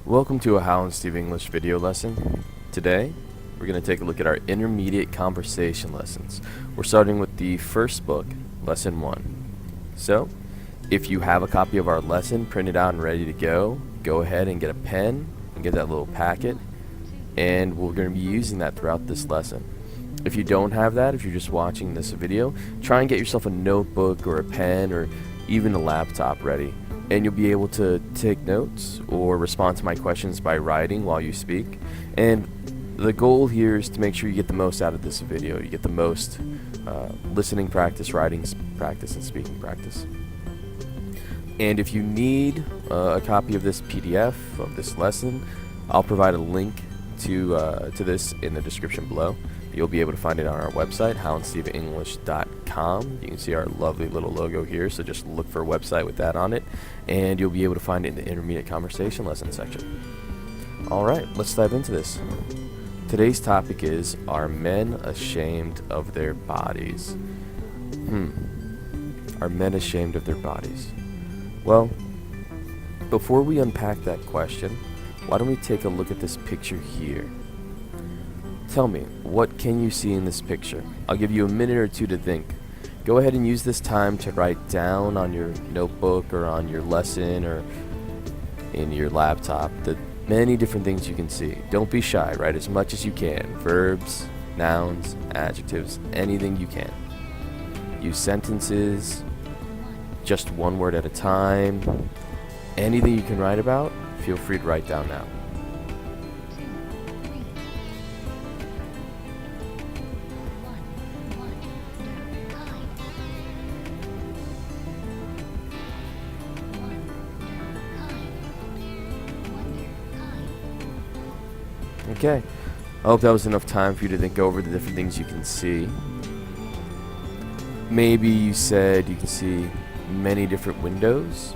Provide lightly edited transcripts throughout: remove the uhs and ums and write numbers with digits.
Welcome to a How and Steve English video lesson. Today, we're going to take a look at our intermediate conversation lessons. We're starting with the first book, Lesson 1. So, if you have a copy of our lesson printed out and ready to go ahead and get a pen and get that little packet, and we're going to be using that throughout this lesson. If you don't have that, if you're just watching this video, try and get yourself a notebook or a pen or even a laptop ready, and you'll be able to take notes or respond to my questions by writing while you speak. And the goal here is to make sure you get the most out of this video. You get the most listening practice, writing practice, and speaking practice. And if you need a copy of this PDF of this lesson, I'll provide a link to this in the description below. You'll be able to find it on our website, howandsteveenglish.com. You can see our lovely little logo here, so just look for a website with that on it, and you'll be able to find it in the intermediate conversation lesson section. Alright, let's dive into this. Today's topic is, are men ashamed of their bodies? Are men ashamed of their bodies? Well, before we unpack that question, why don't we take a look at this picture here? Tell me, what can you see in this picture? I'll give you a minute or two to think. Go ahead and use this time to write down on your notebook or on your lesson or in your laptop the many different things you can see. Don't be shy, write as much as you can. Verbs, nouns, adjectives, anything you can. Use sentences, just one word at a time. Anything you can write about, feel free to write down now. Okay, I hope that was enough time for you to think over the different things you can see. Maybe you said you can see many different windows,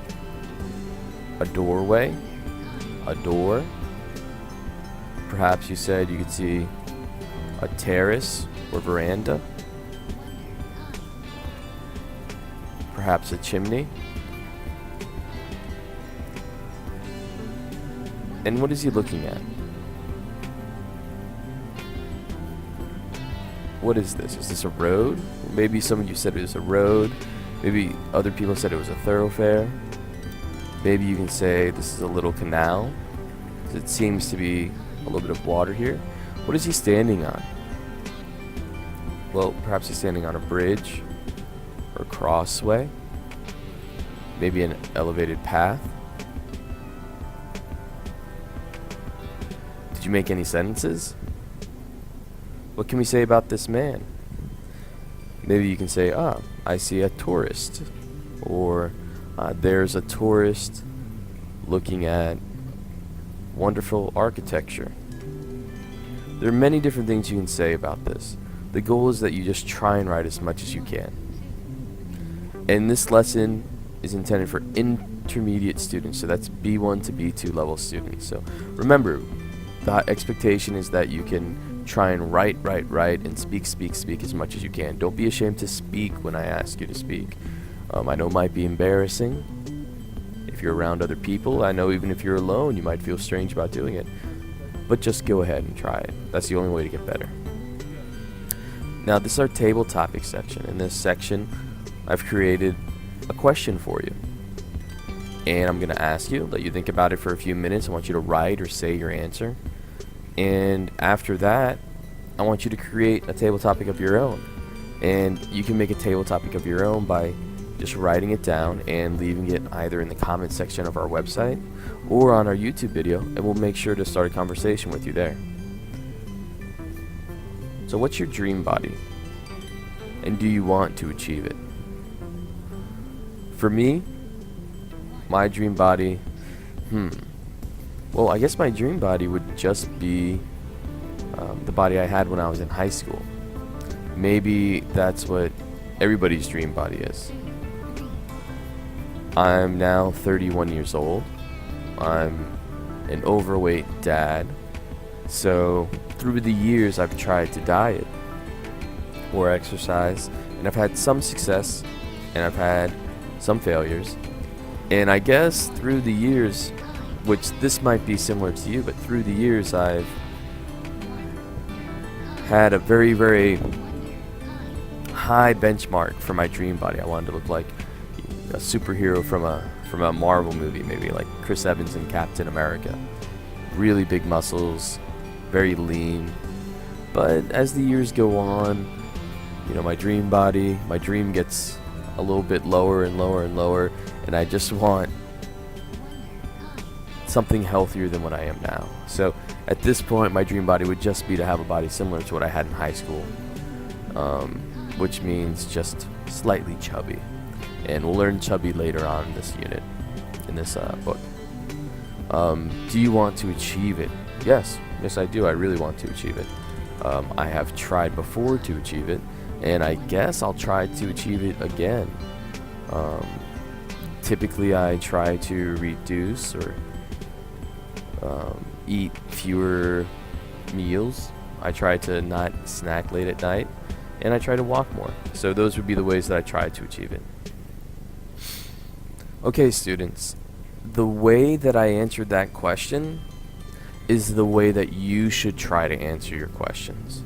a doorway, a door. Perhaps you said you could see a terrace or veranda. Perhaps a chimney. And what is he looking at? What is this? Is this a road? Maybe some of you said it was a road. Maybe other people said it was a thoroughfare. Maybe you can say this is a little canal. It seems to be a little bit of water here. What is he standing on? Well, perhaps he's standing on a bridge or crossway. Maybe an elevated path. Did you make any sentences? What can we say about this man? Maybe you can say, I see a tourist. Or there's a tourist looking at wonderful architecture. There are many different things you can say about this. The goal is that you just try and write as much as you can. And this lesson is intended for intermediate students, so that's B1 to B2 level students. So remember, the expectation is that you can try and write, and speak as much as you can. Don't be ashamed to speak when I ask you to speak. I know it might be embarrassing if you're around other people. I know even if you're alone, you might feel strange about doing it. But just go ahead and try it. That's the only way to get better. Now, this is our tabletop exception. In this section, I've created a question for you. And I'm going to ask you, let you think about it for a few minutes. I want you to write or say your answer. And after that, I want you to create a table topic of your own. And you can make a table topic of your own by just writing it down and leaving it either in the comment section of our website or on our YouTube video, and we'll make sure to start a conversation with you there. So what's your dream body? And do you want to achieve it? For me, my dream body, well, I guess my dream body would just be the body I had when I was in high school. Maybe that's what everybody's dream body is. I'm now 31 years old. I'm an overweight dad. So through the years, I've tried to diet or exercise, and I've had some success, and I've had some failures. And I guess through the years, which this might be similar to you, but through the years I've had a very, very high benchmark for my dream body. I wanted to look like a superhero from a Marvel movie, maybe like Chris Evans in Captain America. Really big muscles, very lean. But as the years go on, you know, my dream gets a little bit lower and lower and lower, and I just want something healthier than what I am now. So at this point, my dream body would just be to have a body similar to what I had in high school, which means just slightly chubby. And we'll learn chubby later on in this unit, in this book. Do you want to achieve it? Yes, I do. I really want to achieve it. I have tried before to achieve it, and I guess I'll try to achieve it again. Typically, I try to reduce or eat fewer meals. I try to not snack late at night, and I try to walk more. So those would be the ways that I try to achieve it. Okay, students, the way that I answered that question is the way that you should try to answer your questions.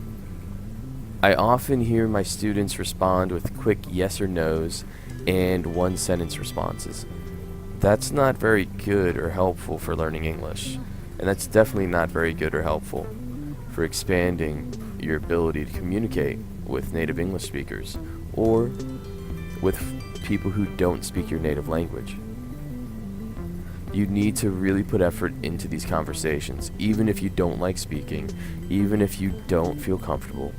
I often hear my students respond with quick yes or no's and one sentence responses. That's not very good or helpful for learning English, and that's definitely not very good or helpful for expanding your ability to communicate with native English speakers or with people who don't speak your native language. You need to really put effort into these conversations, even if you don't like speaking, even if you don't feel comfortable.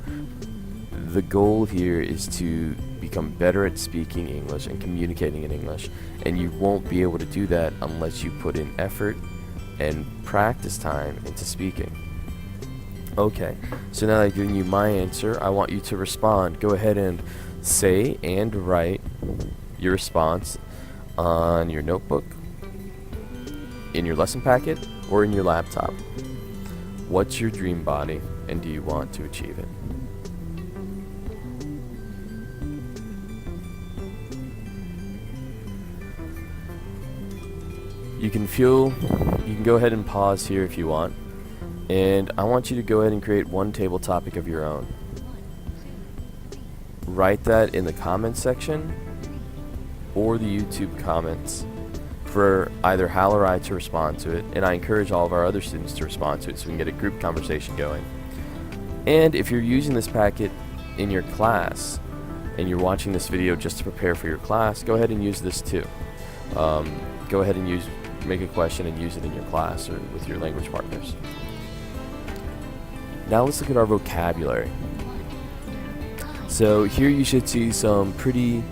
The goal here is to become better at speaking English and communicating in English, and you won't be able to do that unless you put in effort and practice time into speaking. Okay, so now that I've given you my answer, I want you to respond. Go ahead and say and write your response on your notebook, in your lesson packet, or in your laptop. What's your dream body, and do you want to achieve it? You can go ahead and pause here if you want, and I want you to go ahead and create one table topic of your own. Write that in the comments section or the YouTube comments for either Hal or I to respond to it, and I encourage all of our other students to respond to it so we can get a group conversation going. And if you're using this packet in your class and you're watching this video just to prepare for your class, go ahead and use this too. Go ahead and make a question and use it in your class or with your language partners. Now let's look at our vocabulary. So here you should see some pretty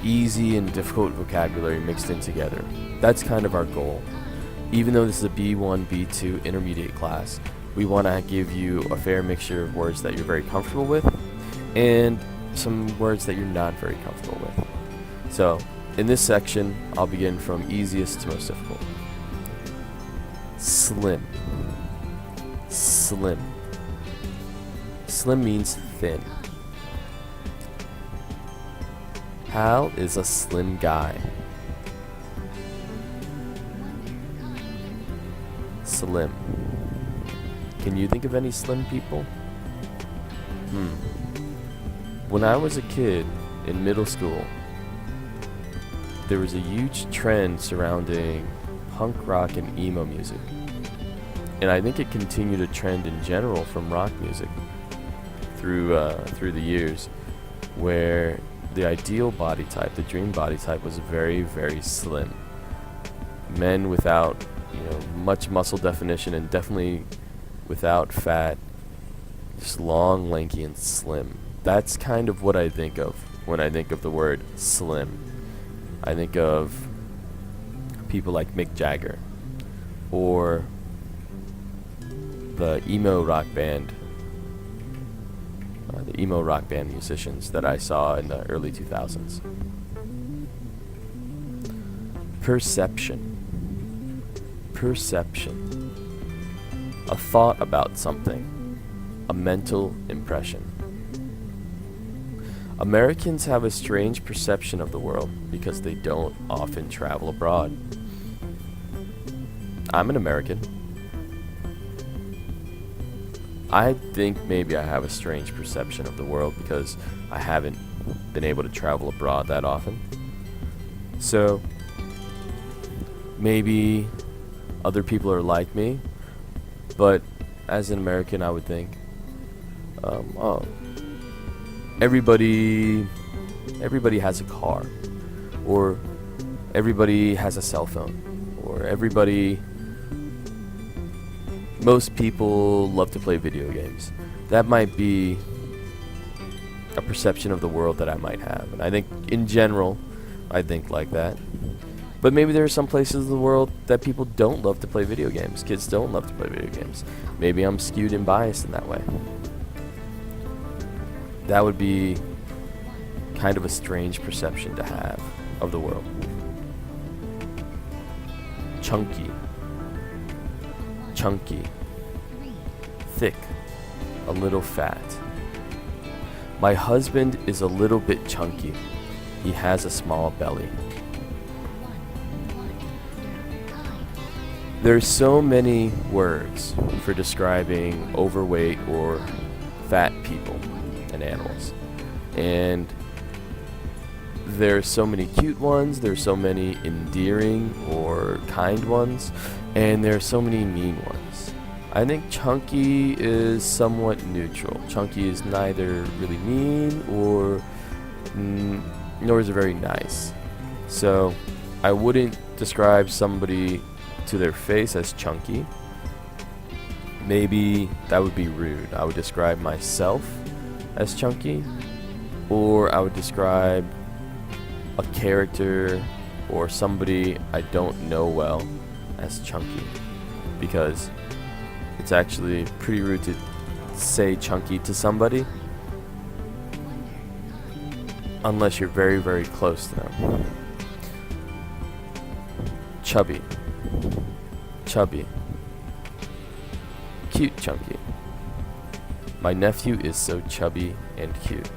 easy and difficult vocabulary mixed in together. That's kind of our goal. Even though this is a B1, B2 intermediate class, we want to give you a fair mixture of words that you're very comfortable with and some words that you're not very comfortable with. So in this section, I'll begin from easiest to most difficult. Slim. Slim. Slim means thin. Hal is a slim guy. Slim. Can you think of any slim people? When I was a kid in middle school, there was a huge trend surrounding punk rock and emo music. And I think it continued a trend in general from rock music through the years, where the ideal body type, the dream body type, was very, very slim. Men without, much muscle definition and definitely without fat, just long, lanky, and slim. That's kind of what I think of when I think of the word slim. I think of people like Mick Jagger or the emo rock band musicians that I saw in the early 2000s. Perception. Perception. A thought about something. A mental impression. Americans have a strange perception of the world because they don't often travel abroad. I'm an American. I think maybe I have a strange perception of the world because I haven't been able to travel abroad that often. So maybe other people are like me, but as an American, I would think, oh, everybody has a car, or everybody has a cell phone, or most people love to play video games. That might be a perception of the world that I might have, and I think in general, I think like that. But maybe there are some places in the world that people don't love to play video games. Kids don't love to play video games. Maybe I'm skewed and biased in that way. That would be kind of a strange perception to have of the world. Chunky. Chunky. Thick. A little fat. My husband is a little bit chunky. He has a small belly. There's so many words for describing overweight or fat people and animals. And there's so many cute ones, there's so many endearing or kind ones, and there's so many mean ones. I think chunky is somewhat neutral. Chunky is neither really mean or nor is it very nice. So I wouldn't describe somebody to their face as chunky. Maybe that would be rude. I would describe myself as chunky, or I would describe a character or somebody I don't know well as chunky, because it's actually pretty rude to say chunky to somebody unless you're very, very close to them. Chubby. Chubby. Cute chunky. My nephew is so chubby and cute.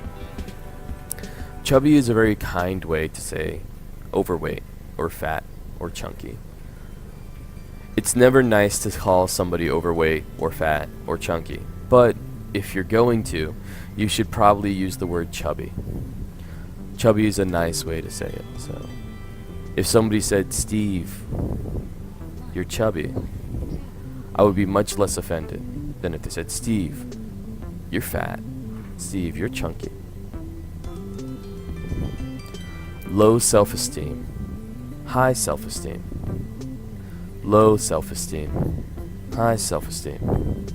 Chubby is a very kind way to say overweight or fat or chunky. It's never nice to call somebody overweight or fat or chunky, but if you're going to, you should probably use the word chubby. Chubby is a nice way to say it. So if somebody said, Steve, you're chubby, I would be much less offended than if they said, Steve, you're fat. Steve, you're chunky. Low self-esteem. High self-esteem. Low self-esteem. High self-esteem.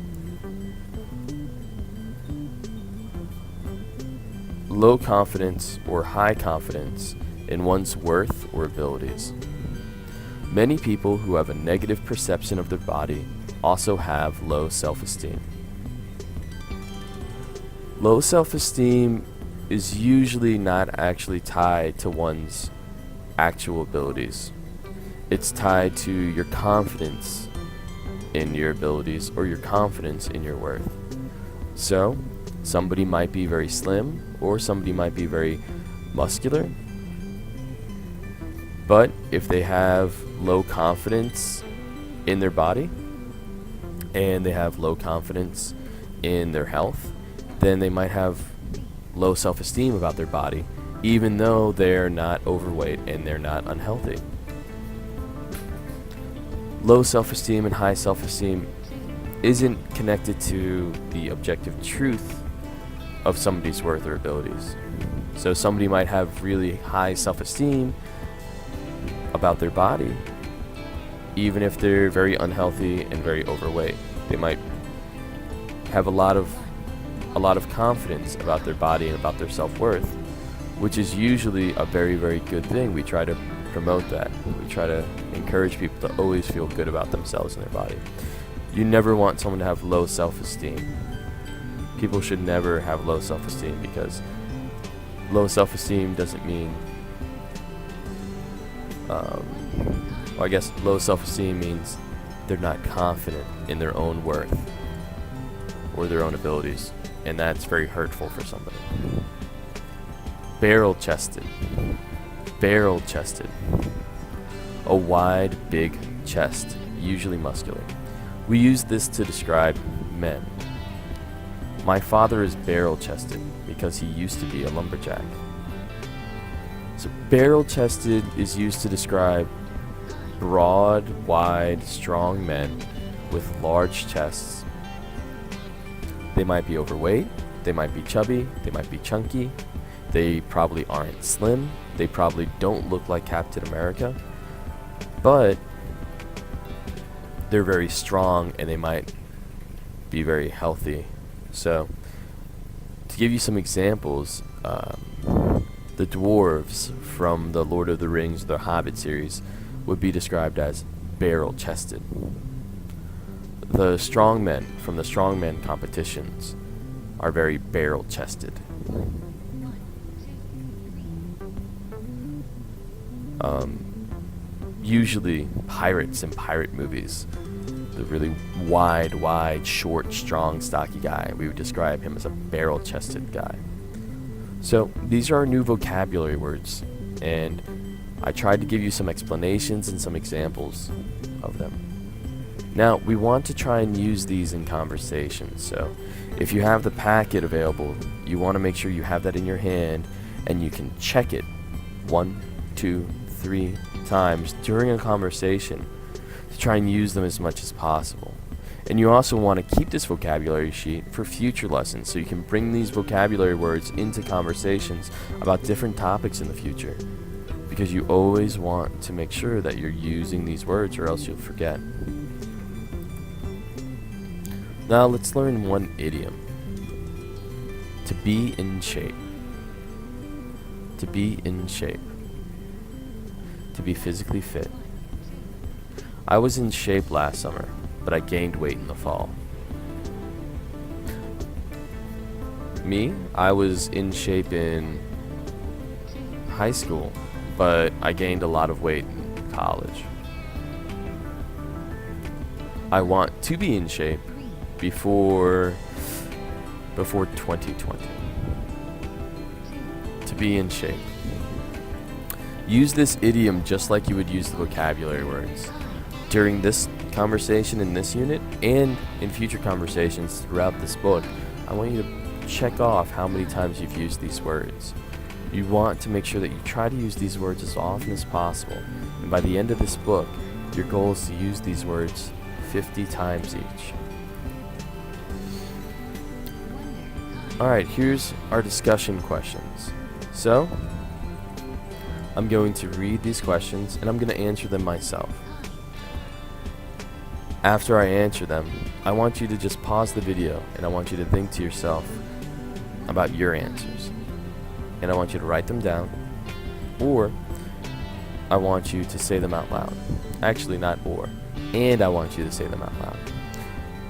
Low confidence or high confidence in one's worth or abilities. Many people who have a negative perception of their body also have low self-esteem. Low self-esteem is usually not actually tied to one's actual abilities. It's tied to your confidence in your abilities or your confidence in your worth. So, somebody might be very slim or somebody might be very muscular, but if they have low confidence in their body and they have low confidence in their health, then they might have low self-esteem about their body, even though they're not overweight and they're not unhealthy. Low self-esteem and high self-esteem isn't connected to the objective truth of somebody's worth or abilities. So somebody might have really high self-esteem about their body, even if they're very unhealthy and very overweight. They might have a lot of confidence about their body and about their self-worth, which is usually a very, very good thing. We try to promote that. We try to encourage people to always feel good about themselves and their body. You never want someone to have low self-esteem. People should never have low self-esteem, because low self-esteem doesn't mean I guess low self-esteem means they're not confident in their own worth or their own abilities, and that's very hurtful for somebody. Barrel-chested. Barrel-chested. A wide, big chest usually muscular. We use this to describe men. My father is barrel-chested because he used to be a lumberjack. So barrel-chested is used to describe broad, wide, strong men with large chests. They might be overweight, they might be chubby, they might be chunky, they probably aren't slim, they probably don't look like Captain America, but they're very strong and they might be very healthy. So, to give you some examples, the dwarves from the Lord of the Rings, the Hobbit series, would be described as barrel-chested. The strongmen from the strongman competitions are very barrel-chested. Usually pirates in pirate movies, the really wide, short, strong, stocky guy, we would describe him as a barrel-chested guy. So these are our new vocabulary words, and I tried to give you some explanations and some examples of them. Now, we want to try and use these in conversations, so if you have the packet available, you want to make sure you have that in your hand and you can check it 1, 2, 3 times during a conversation to try and use them as much as possible. And you also want to keep this vocabulary sheet for future lessons so you can bring these vocabulary words into conversations about different topics in the future, because you always want to make sure that you're using these words or else you'll forget. Now let's learn one idiom. To be in shape. To be in shape. To be physically fit. I was in shape last summer, but I gained weight in the fall. Me, I was in shape in high school, but I gained a lot of weight in college. I want to be in shape before 2020. To be in shape. Use this idiom just like you would use the vocabulary words. During this conversation in this unit and in future conversations throughout this book, I want you to check off how many times you've used these words. You want to make sure that you try to use these words as often as possible, and by the end of this book, your goal is to use these words 50 times each. Alright, here's our discussion questions. So, I'm going to read these questions and I'm going to answer them myself. After I answer them, I want you to just pause the video and I want you to think to yourself about your answers. And I want you to write them down, or I want you to say them out loud. Actually, not or. And I want you to say them out loud.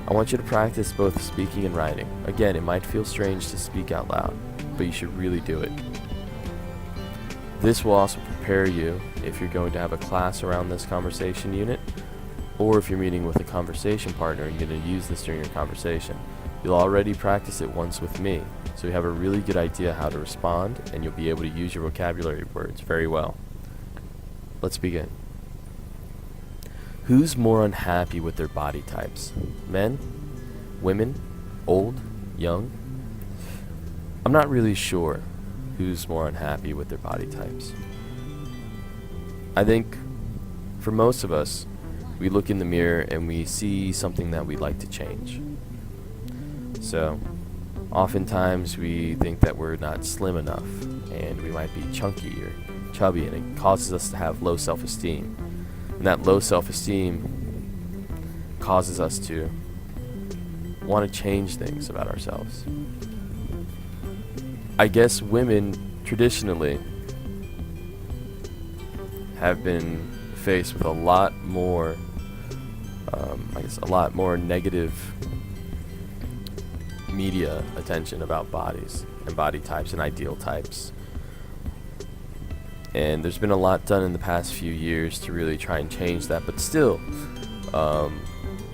I want you to practice both speaking and writing. Again, it might feel strange to speak out loud, but you should really do it. This will also prepare you if you're going to have a class around this conversation unit, or if you're meeting with a conversation partner and going to use this during your conversation. You'll already practice it once with me, so you have a really good idea how to respond, and you'll be able to use your vocabulary words very well. Let's begin. Who's more unhappy with their body types? Men? Women? Old? Young? I'm not really sure who's more unhappy with their body types. I think for most of us, we look in the mirror and we see something that we'd like to change. So, oftentimes we think that we're not slim enough and we might be chunky or chubby, and it causes us to have low self-esteem. And that low self-esteem causes us to want to change things about ourselves. I guess women traditionally have been faced with a lot more negative media attention about bodies and body types and ideal types. And there's been a lot done in the past few years to really try and change that, but still,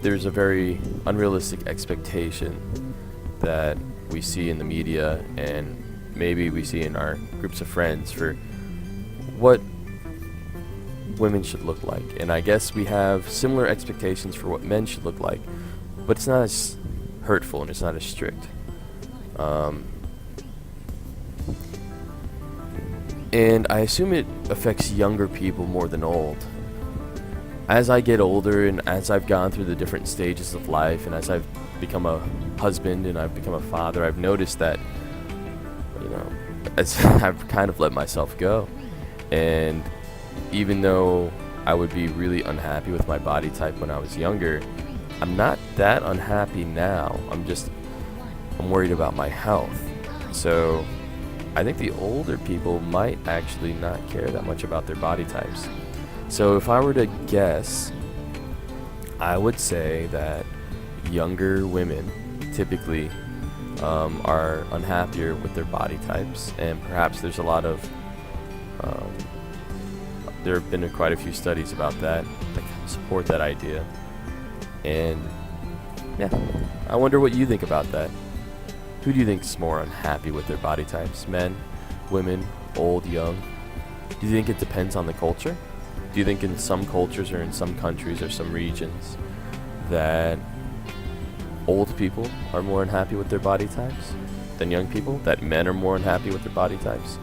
there's a very unrealistic expectation that we see in the media, and maybe we see in our groups of friends, for what women should look like. And I guess we have similar expectations for what men should look like, but it's not as hurtful and it's not as strict. And I assume it affects younger people more than old. As I get older and as I've gone through the different stages of life and as I've become a husband and I've become a father, I've noticed that, as I've kind of let myself go. And even though I would be really unhappy with my body type when I was younger, I'm not that unhappy now. I'm worried about my health. So I think the older people might actually not care that much about their body types. So if I were to guess, I would say that younger women typically are unhappier with their body types, and perhaps there's a lot of there have been quite a few studies about that support that idea. And yeah, I wonder what you think about that. Who do you think is more unhappy with their body types? Men, women, old, young? Do you think it depends on the culture? Do you think in some cultures or in some countries or some regions that old people are more unhappy with their body types than young people? That men are more unhappy with their body types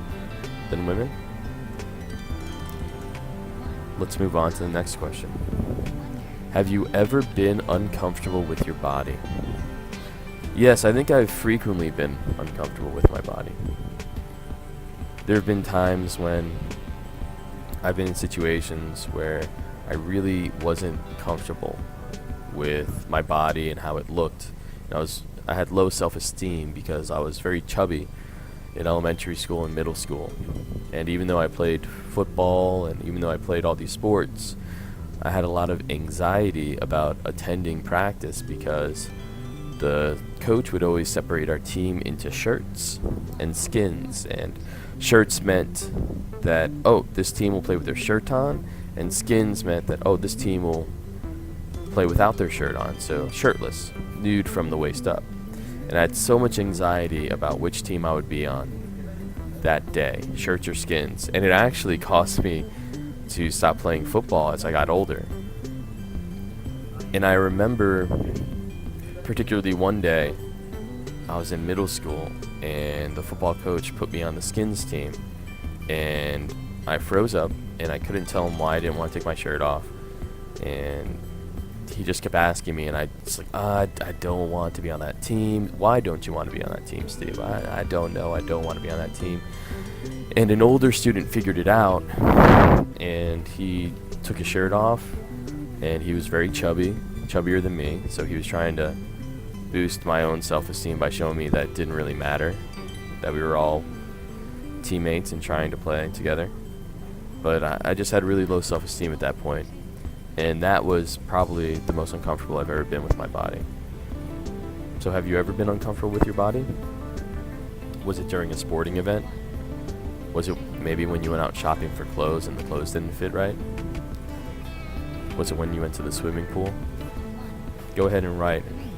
than women? Let's move on to the next question. Have you ever been uncomfortable with your body? Yes, I think I've frequently been uncomfortable with my body. There have been times when I've been in situations where I really wasn't comfortable with my body and how it looked. I had low self-esteem because I was very chubby in elementary school and middle school. And even though I played football and even though I played all these sports, I had a lot of anxiety about attending practice because the coach would always separate our team into shirts and skins. And shirts meant that, this team will play with their shirt on, and skins meant that, this team will play without their shirt on, so shirtless, nude from the waist up. And I had so much anxiety about which team I would be on that day, shirts or skins. And it actually cost me to stop playing football as I got older. And I remember particularly one day, I was in middle school and the football coach put me on the skins team, and I froze up and I couldn't tell him why I didn't want to take my shirt off. And he just kept asking me, and I was like, I don't want to be on that team. Why don't you want to be on that team, Steve? I don't know. I don't want to be on that team. And an older student figured it out, and he took his shirt off, and he was very chubbier than me, so he was trying to boost my own self-esteem by showing me that it didn't really matter, that we were all teammates and trying to play together. But I just had really low self-esteem at that point. And that was probably the most uncomfortable I've ever been with my body. So have you ever been uncomfortable with your body? Was it during a sporting event? Was it maybe when you went out shopping for clothes and the clothes didn't fit right? Was it when you went to the swimming pool? Go ahead and write and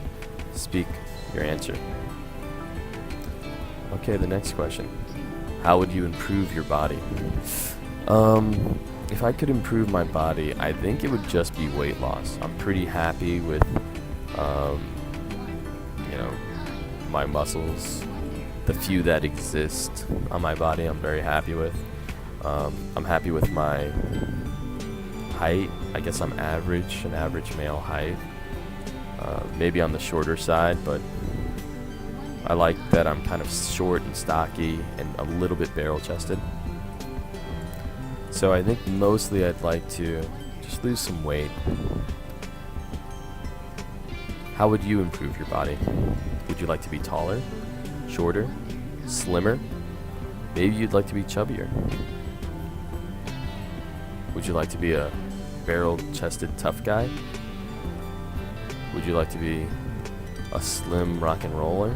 speak your answer. Okay, the next question. How would you improve your body? If I could improve my body, I think it would just be weight loss. I'm pretty happy with, my muscles, the few that exist on my body. I'm very happy with. I'm happy with my height. I guess I'm an average male height. Maybe on the shorter side, but I like that I'm kind of short and stocky and a little bit barrel-chested. So I think mostly I'd like to just lose some weight. How would you improve your body? Would you like to be taller, shorter, slimmer? Maybe you'd like to be chubbier. Would you like to be a barrel-chested tough guy? Would you like to be a slim rock and roller?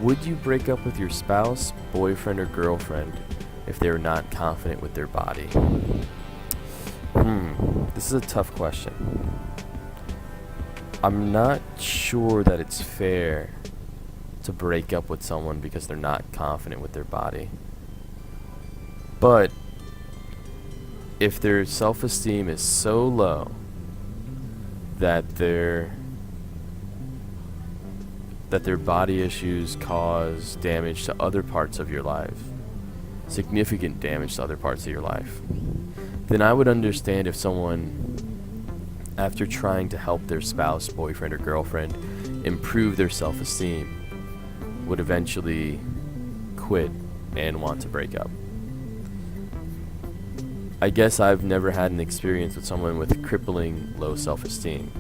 Would you break up with your spouse, boyfriend, or girlfriend if they're not confident with their body? This is a tough question. I'm not sure that it's fair to break up with someone because they're not confident with their body. But if their self-esteem is so low that their body issues cause damage to other parts of your life, significant damage to other parts of your life, then I would understand if someone, after trying to help their spouse, boyfriend, or girlfriend improve their self-esteem, would eventually quit and want to break up. I guess I've never had an experience with someone with crippling low self-esteem.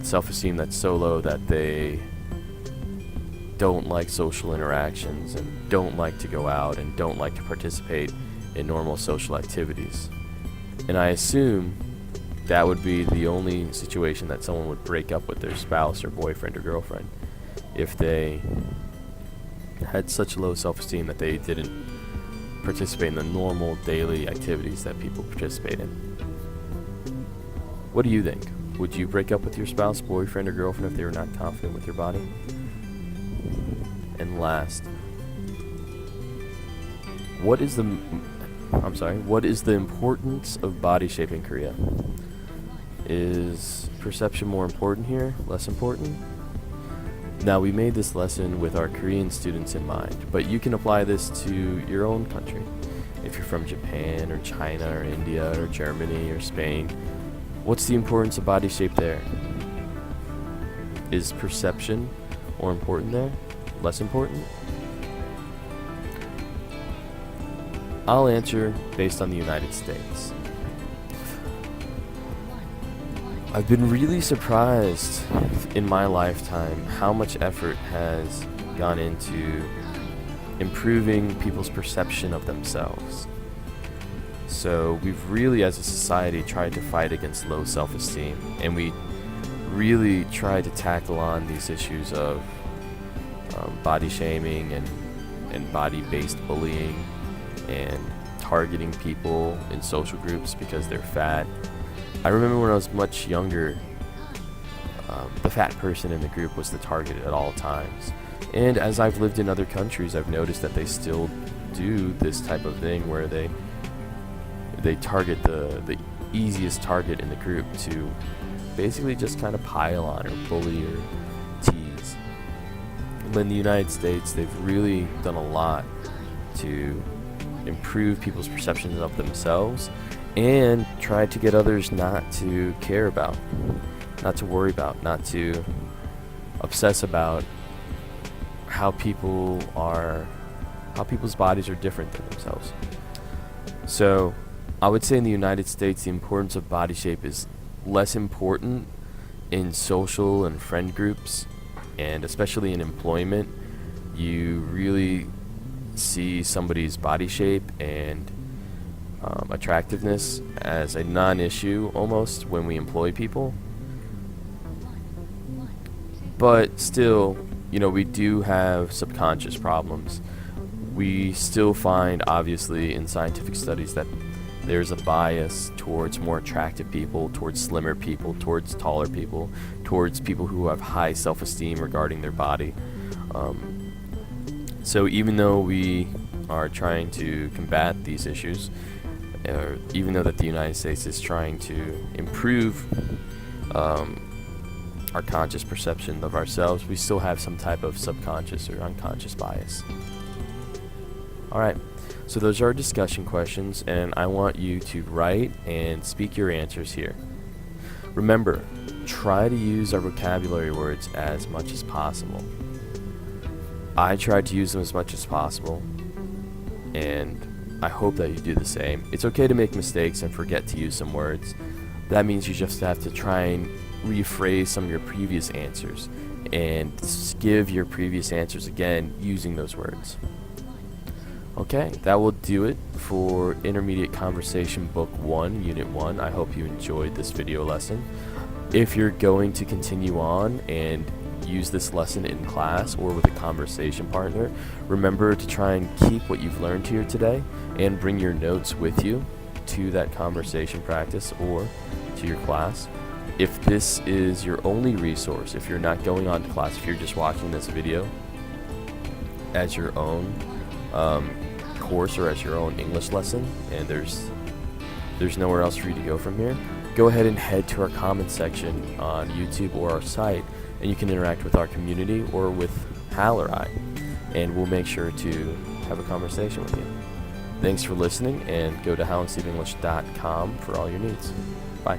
Self-esteem that's so low that they don't like social interactions and don't like to go out and don't like to participate in normal social activities. And I assume that would be the only situation that someone would break up with their spouse or boyfriend or girlfriend, if they had such low self-esteem that they didn't participate in the normal daily activities that people participate in. What do you think? Would you break up with your spouse, boyfriend, or girlfriend if they were not confident with their body? And last, what is the importance of body shape in Korea? Is perception more important here, less important? Now, we made this lesson with our Korean students in mind, but you can apply this to your own country. If you're from Japan or China or India or Germany or Spain, what's the importance of body shape there? Is perception more important there, less important? I'll answer based on the United States. I've been really surprised in my lifetime how much effort has gone into improving people's perception of themselves. So we've really, as a society, tried to fight against low self-esteem, and we really tried to tackle on these issues of body shaming and body-based bullying and targeting people in social groups because they're fat. I remember when I was much younger, the fat person in the group was the target at all times. And as I've lived in other countries, I've noticed that they still do this type of thing where they target the easiest target in the group to basically just kind of pile on or bully or tease. But in the United States, they've really done a lot to improve people's perceptions of themselves and try to get others not to care about, not to worry about, not to obsess about how people's bodies are different than themselves. So I would say in the United States, the importance of body shape is less important in social and friend groups, and especially in employment. You really see somebody's body shape and attractiveness as a non-issue almost when we employ people. But still, we do have subconscious problems. We still find, obviously, in scientific studies that there's a bias towards more attractive people, towards slimmer people, towards taller people, towards people who have high self-esteem regarding their body. So even though we are trying to combat these issues, even though that the United States is trying to improve our conscious perception of ourselves, we still have some type of subconscious or unconscious bias. Alright, so those are our discussion questions, and I want you to write and speak your answers here. Remember, try to use our vocabulary words as much as possible. I tried to use them as much as possible, and I hope that you do the same. It's okay to make mistakes and forget to use some words. That means you just have to try and rephrase some of your previous answers and give your previous answers again using those words. Okay, that will do it for Intermediate Conversation Book 1, Unit 1. I hope you enjoyed this video lesson. If you're going to continue on and use this lesson in class or with a conversation partner, remember to try and keep what you've learned here today and bring your notes with you to that conversation practice or to your class. If this is your only resource, if you're not going on to class, if you're just watching this video, as your own course or as your own English lesson, and there's nowhere else for you to go from here, go ahead and head to our comment section on YouTube or our site, and you can interact with our community or with Hal or I, and we'll make sure to have a conversation with you. Thanks for listening, and go to HalandSteveEnglish.com for all your needs. Bye.